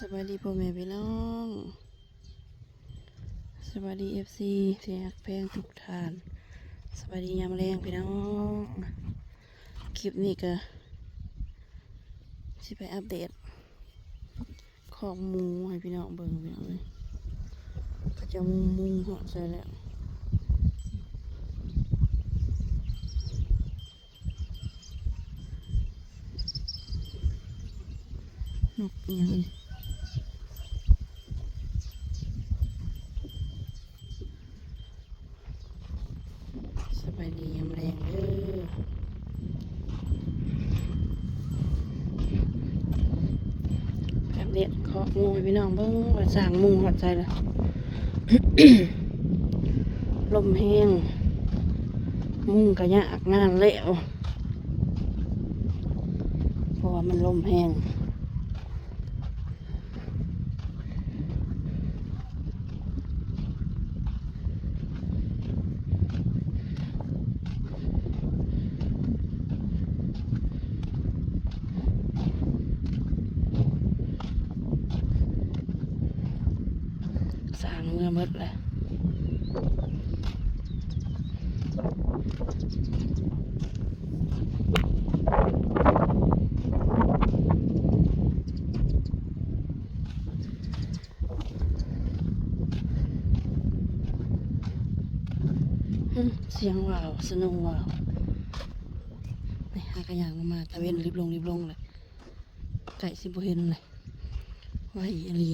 สวัสดีพ่อแม่พี่น้องสวัสดีFCเสียงเพลงทุกท่านสวัสดียามแรงพี่น้องคลิปนี้ก็สิไปอัปเดตของหมูให้พี่น้องเบิ่งพี่น้องเลยก็จะมุงเหาะใส่แล้วนกอีหยังสบายดียามแรงเด้อแบบนี้ของูให้พี่น้องเบิ่งว่าสร้างมุงเหาะใส่แล้ว ลมแห้งมุงกระยากงานแล้วเพราะว่ามันลมแห้งสร้างเมื่อหมดเลยเสียงว่าวสนุกว่าวไปหากระยางมาตะเวนรีบลงเลยไก่สิบเห็นเลยว่าอีหลี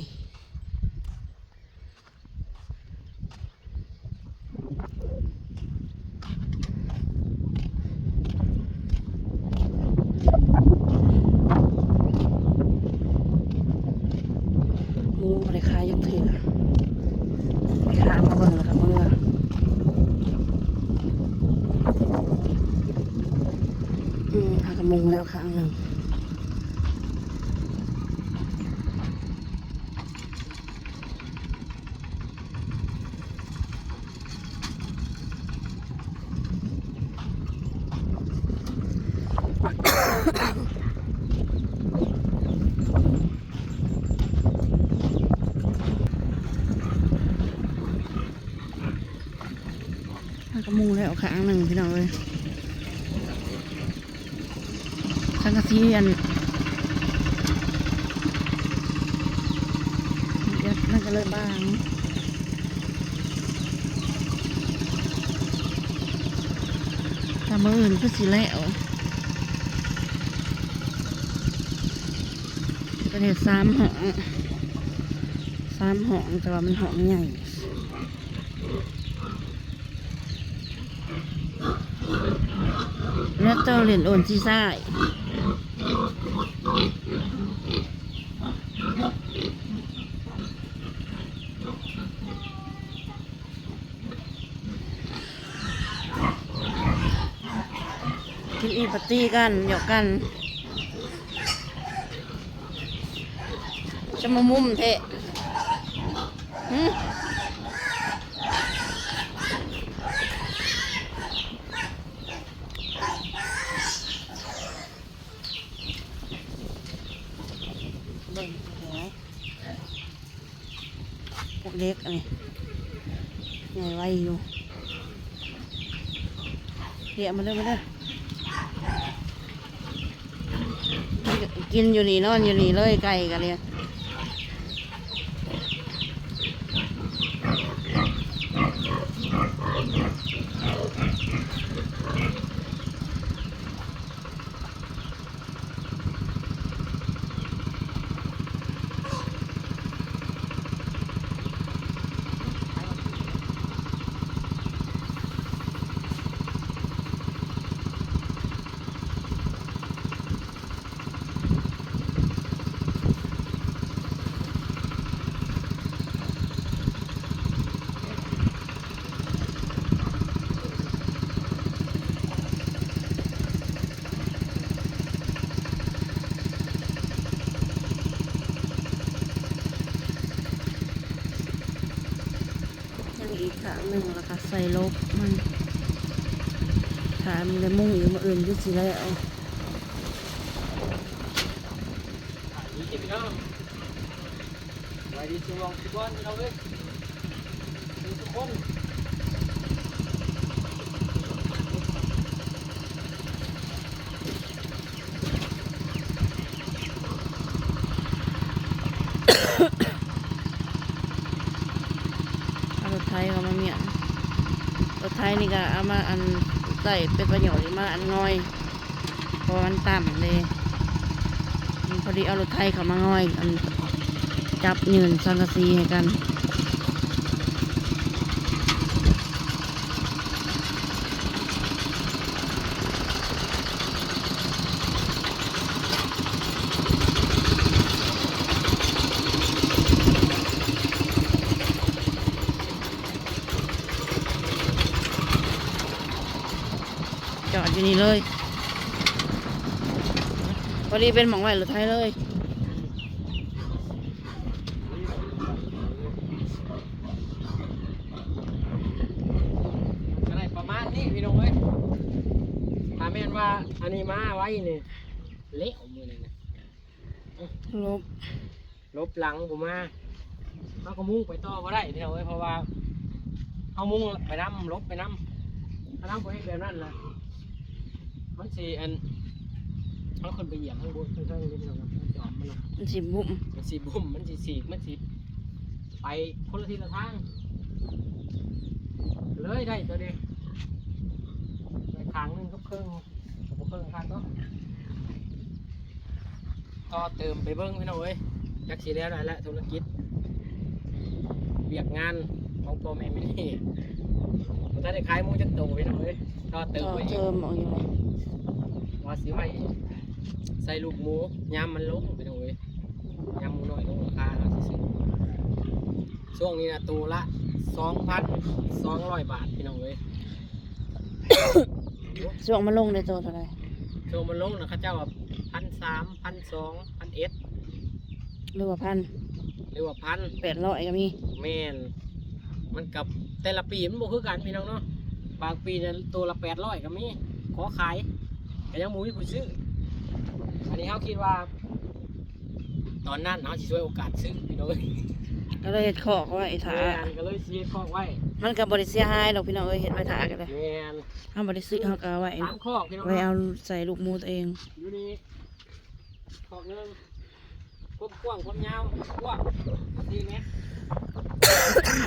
หมูอะไรขายยังเถื่อไปขามมาเบิ่งแล้วกับเมื่อหากระมุงแล้วครั้งหนึ่งหากระมุงแล้วครั้งหนึ่งพี่น้องเลยสังกะสีอันนั่นก็เลยบางถ้ามืออื่นก็สิแล้วประเทศ3 ห้องแต่ว่ามันห้องใหญ่แล้วเจ้าเหรียญโอนซีซ่ายกินอีปาร์ตี้กันหยอกกันจะมามุมเทะเบิ่งหัวพวกเล็กอะไรใหญ่ไวอยู่เดี๋ยวมาเด้อกินอยู่นี่นอนอยู่นี่เลยไก่กันเลยอีกครั้งหนึ่งแล้วก็ใส่ลบมันถามเลยมุ่งอยู่มาอื่นที่สิแล้ว ดีสุวรรณทุกคนเราเลยทุกคนเอารถไทยเขามาเมียนรถไทยนี่ก็เอามาอันใส่เป็นประโยชน์มาอันง่อยเพราะมันต่ำเลยพอดีเอารถไทยเขามาง่อยอันจับยืนสังกะสีให้กันจอดอยู่นี่เลยพอดีเป็นหมองไหวรถไทยเลยอะไรประมาณนี้พี่น้องเอ้ยถ้าแม่นว่าอันนี้มาไว้นี่เละมือเลยนะ ลบ ลบหลังผมมาเขาก็มุ่งไปต่อก็ได้พี่น้องเอ้ยเพราะว่าเขามุ่งไปน้ำลบไปน้ำถ้าน้ำไปแบบนั้นนะมันสีอันเขาคนไปเหยียบข้างบนข้างๆนี่พี่น้องครับจอมมันนะ มันสิบุ้ม มันสีบุ่มมันสีสีมันสีไปคนละทิศละทางเลยได้ตัวเดียวไปทางนึงก็เครื่องกับเครื่องทางก็เติมไปเบิ้งพี่น้องเอ้ยจักสีแล้วได้แล้วธุรกิจเบียกงานของพ่อแม่ไม่นี่ถ้าได้ขายหมูจักโตพี่น้องเอ้ยก็เติม ต่อ ไปอี เติ ก มออกอยู่เลย ว่าสิไว้ใส่ลูกหมูยามมันลงพี่น้องเอ้ยยามหมูน้อยลงราคาเราสิซื้อช่วงนี้นะตัวละ 2,200 บาทพี่น้องเอ้ย ช่วงมันลงในตัวเท่าไหร่ ช่วงมันลงนะเขาเจ้าว่า1,300 1,200 1,100 หรือว่าพัน หรือว่า800ก็มี 1,000แม่นมันกับแต่ละปีมันบ่คือกันพี่น้องเนาะบางปีเนี่ยตัวละ800ก็มีขอขายแต่ยังบ่มีผู้ซื้ออันนี้เขาคิดว่า ตอนนั้นเขาสิช่วยโอกาสซื้อพี่น้องเอ้ย ก็เลยเฮ็ดคอกไว้ถ่า แม่นก็เลยซีคอกไว้ มันก็บ่ได้เสียหายดอกพี่น้องเอ้ยเฮ็ดไว้ถ่ากันเลย แม่น เฮาบ่ได้ซื้อเฮาก็เอาไว้ 3คอกพี่น้อง ไว้เอาใส่ลูกหมูตัวเอง อยู่นี่คอกหนึงกว้างความยาวกว้าง4 เมตร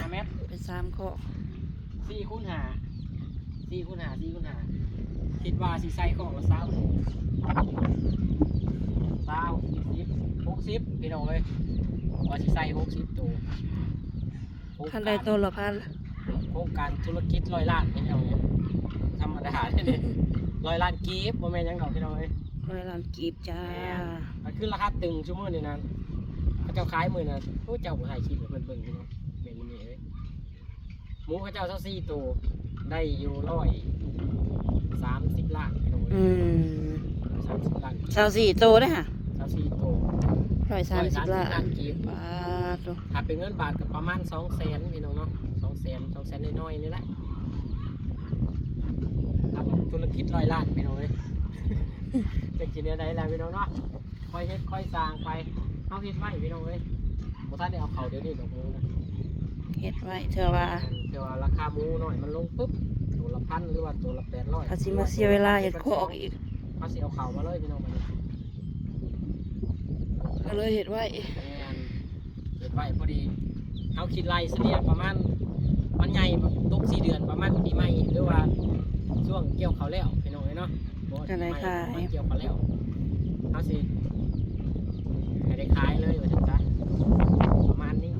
5 เมตร เป็น3คอก 4 คูณ 5 4 คูณ 5 4 คูณ 5คิดว่าสิใส่คอกละ20 60พี่น้องเอ้ยว่าสิใส่60ตัวโครง คัน กา ได้ ร ตัวละพัน โครงการธุรกิจ100 ล้านพี่น้องเอ้ยธรรมดาเนี่ย100 ล้านกีบบ่แม่นหยังดอกพี่น้องเอ้ย 100 ล้านกีบจ้า มันขึ้นราคาตึงชั่วโมงนี่นะเขาเจ้าขายมือนะโอ้เจ้าบ่ถ่ายคลิปให้เพิ่นเบิ่งพี่น้องแม่นนี่เอ้ยหมูเขาเจ้า24ตัวได้อยู่130 ล้านพี่น้องเอ้ย30 ล้าน 24ตัวได้อค่ะ 24ตัว 130ล้าน กีบบ าทตัว ถ้าเป็นเงินบาทก็ประมาณ200,000พี่น้องเนาะ200,000น้อยๆนี่แหละครับธุรกิจ100 ล้านพี่น้องเอ้ย จะกินอะไรแล้วพี่น้องเนาะค่อยเฮ็ดค่อยสร้างไปเอาเฮ็ดไว้พี่น้องเอ้ยบ่ทันได้เอาเขาเดี๋ยวนี้ดอกหมูนะ เฮ็ดไว้เถื่อว่า เดี๋ยวราคาหมูหน่อยมันลงปุ๊บตัวละ1,000หรือว่าตัวละ800 ถ้าสิมาเสียเวลาเฮ็ดคอกอีก เขาสิเอาเขามาเลยพี่น้องมัน ก็เลยเฮ็ดไว้ แม่นเฮ็ดไว้พอดีเอาคิดไล่เฉลี่ยประมาณมันใหญ่ตก4 เดือนประมาณปีใหม่หรือว่าช่วงเกี่ยวข้าวแล้วพี่น้องเอ้ยเนาะบ่ว่าปีใหม่มันเกี่ยวข้าวแล้วเอาสิให้ได้ขายเลยว่าจังซั่นประมาณนี้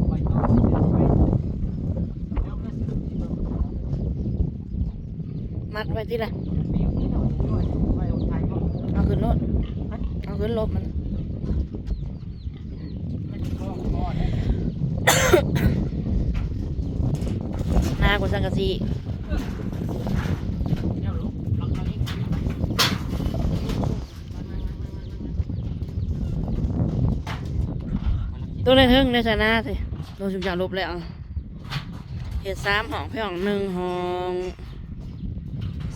ไว้ต่อไปแล้วก็สิ มัดไว้ที่ละ มีอยู่ที่หน่อยด้วยไว้เอาไทยก็ เอาขึ้นรถเอาขึ้นรถมัน ไม่ถึงพ่อได้ หน้ากว่าสังกะสี เดี๋ยวลุกล็อกมาลิก ตัวในเทิงในชนะสิโดนชุมจากลบแล้วเฮ็ด3ห้องพี่ห้อง1ห้อง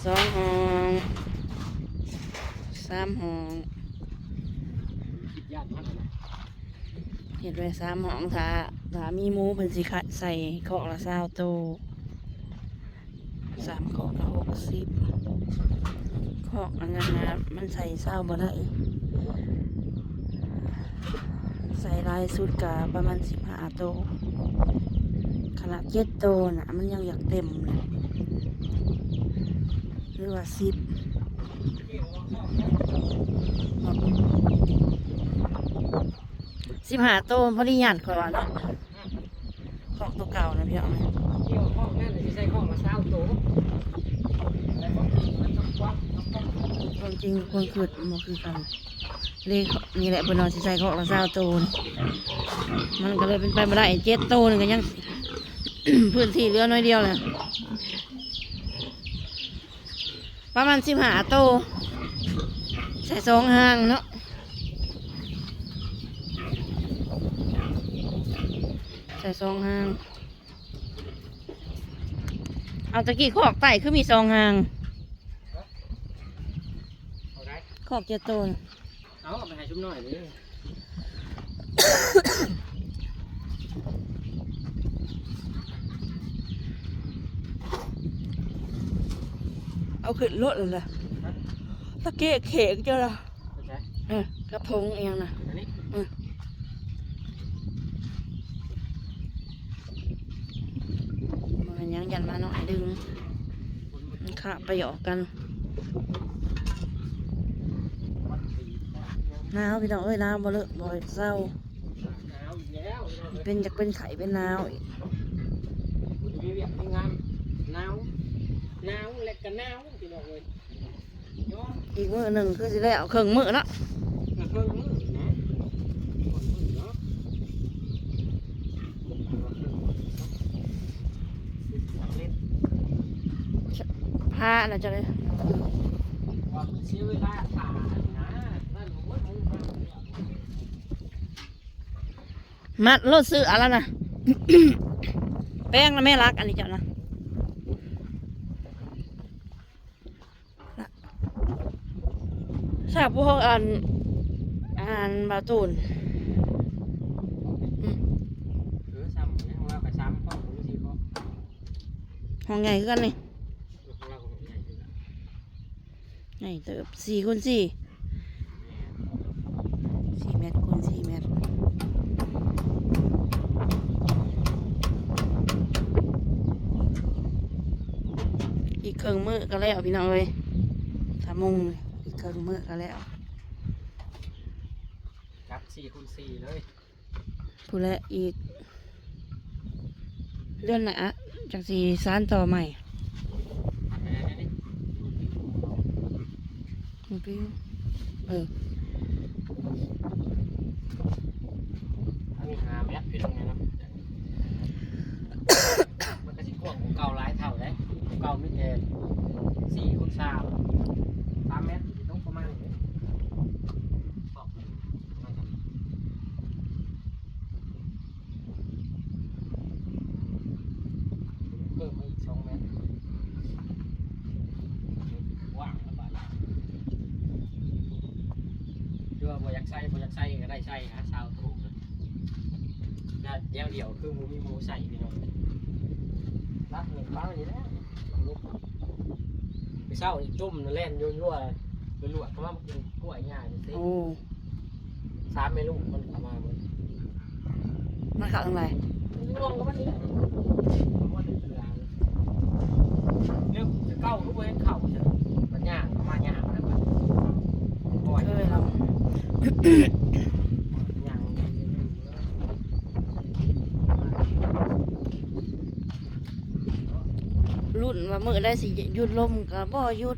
2ห้อง3ห้อง คิดยากมากเลยนะ เห็ดไว้3ห้องถ้ามีหมูเพิ่นสิขะใส่คอกละ20โต3คอกละ60คอกอันนั้นนะมันใส่20บ่ได้ใส่หลายสุดก็ประมาณ15โตขนาด7โตน่ะมันยังอยากเต็มเลยหรือว่า10 15โตพอดีหยัดข่อยว่าเนาะของตัวเก่านะพี่น้องนะ เกี่ยวข้องนั่นสิใส่ข้องมา20โตแต่ของจริงมันต้องควักต้องป้อง ความจริงความคิดมันคือกันเลขนี่แหละเพิ่นเอาสิใส่ของละ20โตนี่มันก็เลยเป็นไปบ่ได้7โตนึงก็ยัง พื้นที่เหลือน้อยเดียวเลยประมาณ15โตใส่2ห้างเนาะใส่2ห้างเอาตะกี้คอกไต่คือมี2ห้าง เอาได้ คอก7โตน เอาไปให้ชุบหน่อยดิ เอาขึ้นรถเลยล่ะตะเกียเขกเจ้าละ เข้าใจ กระพงเองนะ อันนี้ มันยังยันมาหน่อยดึงมันขาไปหยอกกันหนาวพี่น้องเอ้ยหนาวบ่เลิกบ่เศร้า หนาวอีกแล้ว เป็นจากเป็นไข่เป็นหนาวอีก คุณมีเวียกมีงานหนาวและก็หนาวพี่น้องเอ้ยยอม อีกมื้อหนึ่งคือสิได้เอาเครื่องมือเนาะ กระเพิ่งมือนะคนมือเนาะ ผ้าน่ะจะเลย ว่ามันเสียเวลาถ่ายนะนั่นผมว่ามึงมา มัดรถซื้ออะไรนะ แป้งนะแม่รักอันนี้จ้ะนะทราบพวกอันบาตูน ซ้ำเนี่ยของเราก็ซ้ำข้อผมสิข้อ ห้องใหญ่คือกันนี่ ของเราของใหญ่ขึ้นแล้ว ใหญ่เติบ4 คูณ 4 4 เมตรคูณ 4 เมตรอีกครึ่งมื้อก็แล้วพี่น้องเอ้ยถ้ามุงอีกครึ่งมื้อก็แล้ว กับ4x4เลย ผู้และอีกเลื่อนหนะจากสีสานต่อใหม่ปิ้วอันนี้5 เมตรพี่น้องเนาะมันก็สิกว้างกว่าเก่าหลายเท่าเลยเก่ามีแต่4x3 3 เมตรต้องประมาณนี้สอบมาจากเพิ่มมาอีก2 เมตรว่างแล้วบาดเรือบ่อยากใส่ก็ได้ใส่นะชาวถูกนะน่าเดียวคือหมูมีหมูใส่พี่น้องรัดหนึ่งบ้างนี่แหละลูกไปเศร้าอีกจุ่มนั่นเล่นยั่วๆลวกๆก็มากินกล้วยง่ายนี่สิ โอ้ 3 เมนูมันประมาณนี้ มาข่าวทางไร ลองกับมันนี่ว่าจะเสือเรื่องจะเก้าลูกเว้นเข่าจะมันย่างมาย่างนะมันบ่อย เคยเรา ย่าง รุ่นว่ามือได้สิหยุดลมกับบ่หยุด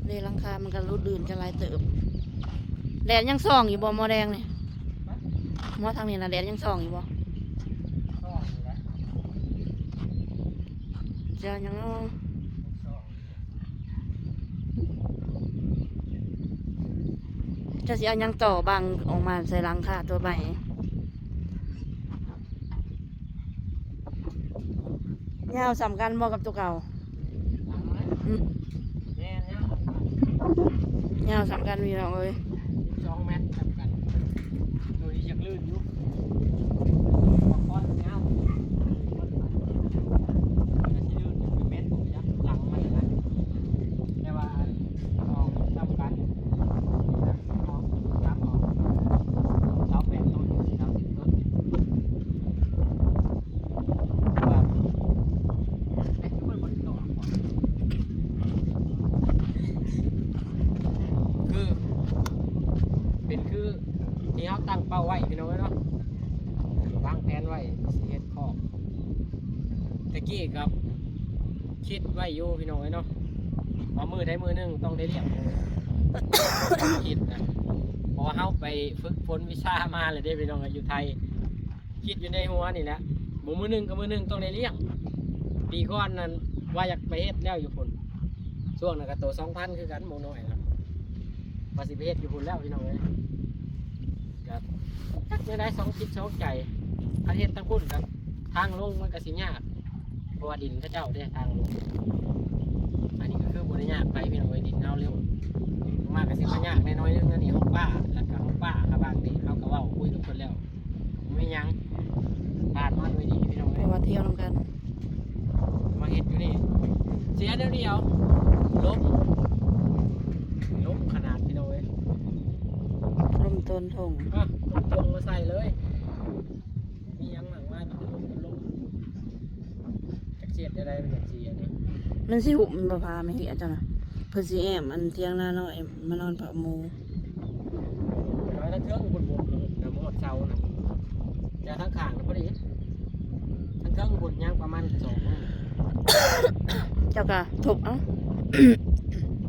เลยหลังคามันก็รุดดื่นจะลายเติบแดดยังส่องอยู่บ่หมอแดงเนี่ยหมอทางนี้นะแดดยังส่องอยู่บ่ ซ่อนอยู่แล้ว จะยังเอา ซ่อน จะสิเอายังต่อบางออกมาใส่หลังคาตัวใหม่ยาวสำคัญบ่กับตัวเก่า หลังไหม อืม แน่เนี่ย ยาวสำคัญพี่น้องเอ้ย 2 เมตรทำกันดูที่อยากลื่นอยู่ เป็นคือที่เขาตั้งเป้าไว้พี่น้องเนาะวางแผนไว้สิเฮ็ดคอกตะกี้กับคิดไว้อยู่พี่น้องเนาะว่ามือได้มือหนึงต้องได้เลี้ยงคิดนะเพราะว่าเขาไปฝึกฝนวิชามาเลยได้พี่น้องอยู่ไทยคิดอยู่ในหัวนี่แหละมือหนึงกับมือหนึงต้องได้เลี้ยงปีก่อนนั้นว่าอยากไปเฮ็ดแล้วอยู่พุ่นช่วงนั้นก็โต2,000คือกันหมูน้อยครับว่าสิไปเฮ็ดอยู่พุ่นแล้วพี่น้องเอ้ยก็จักไม่ได้2คิด2ใจถ้าเฮ็ดทั้งพุ่นครับทางลงมันก็สิยากเพราะว่าดินเขาเจ้าได้ทางลงอันนี้ก็คือบ่ได้ยากไปพี่น้องเอ้ยดินเอาเร็วมากก็สิมายากน้อยๆนึงนั่นนี่ของป้าแล้วก็ของป้าครับบางนี่เขาก็เว้าคุยกับเพิ่นแล้วไม่ยังผ่านมาด้วยดีพี่น้อง เพ เอ้ย ราะว่าเที่ยวนํกัน มาเห็ดอยู่นี่เสียเดียวลบขนาดพี่น้องเอ้ย ร่มต้นทง ตรงมาใส่เลยมียังหลังว่าจะลงจักเสียดอะไรเป็นจักเสียนี่ มันสิหุบมันบ่พาไม่เหี้ยจังน่ะเพิ่นสิแอมอันเที่ยงหน้าน้อยมานอนเผาหมู น้อยแล้วเครื่องบนน้ำหอดเสาน่ะอย่าทั้งข้างนะพอดีทั้งเครื่องบนย่างประมาณ2 เจ้าก็ทบเอ้า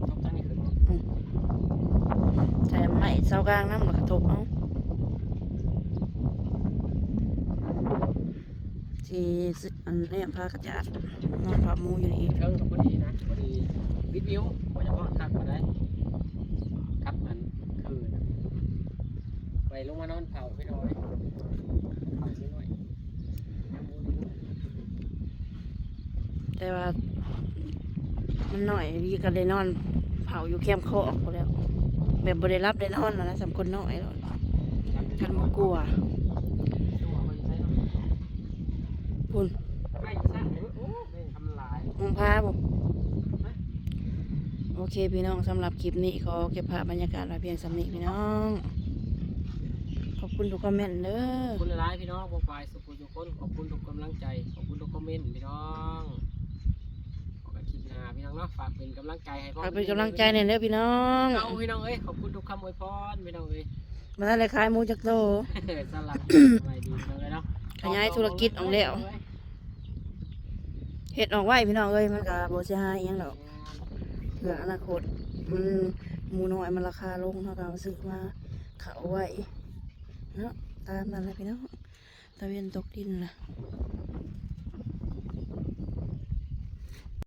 ต้องทั้งนี้ขึ้น ใส่ไม้เสากลางนำแล้วก็ทบเอ้าสิอันนี้พากระจาดนอนเผาหมูอยู่นี่ เครื่องกับพอดีนะพอดีวิดวิวว่าจะพอคักมาได้ครับมันคือไปลงมานอนเผาพี่น้อยเผาพี่น้อย แต่ว่ามันหน่อยดีก็เลยนอนเผาอยู่แคมป์คอกพอแล้ว แบบบ่ได้รับได้นอนแล้วนะสำคนน้อยแล้วคันบ่กลัวพุ่นมองพาบ่โอเคพี่น้องสำหรับคลิปนี้ขอเก็บภาพบรรยากาศไว้เพียงสำนี้พี่น้องขอบคุณทุกคอมเมนต์เด้ ข อ อบคุณหลายพี่น้องบอกไปสุขุทุกคนขอบคุณทุกกำลังใจขอบคุณทุกคอมเมนต์พี่น้องขอกันคลิปหน้าพี่น้องเนาะฝากเป็นกำลังใจให้พ่อ ฝากเป็นกำลังใจในอยเด้อพี่น้อง เอาพี่น้องเอ้ยขอบคุณทุกคำอวยพรพี่น้องเอ้ย มาได้เลยขายหมูจักโต สลับสบายดีพี่น้องเอ้ยเนาะ ขยายธุรกิจออกแล้ว เฮ็ดออกไว้พี่น้องเอ้ยมันก็บ่เสียหายอิหยังดอกเพื่ออนาคตมันหมูน้อยมันราคาลงเฮาก็เอาซื้อมาเขาไว้เนาะตามนั้นแหละพี่น้องตะเวนตกดินล่ะ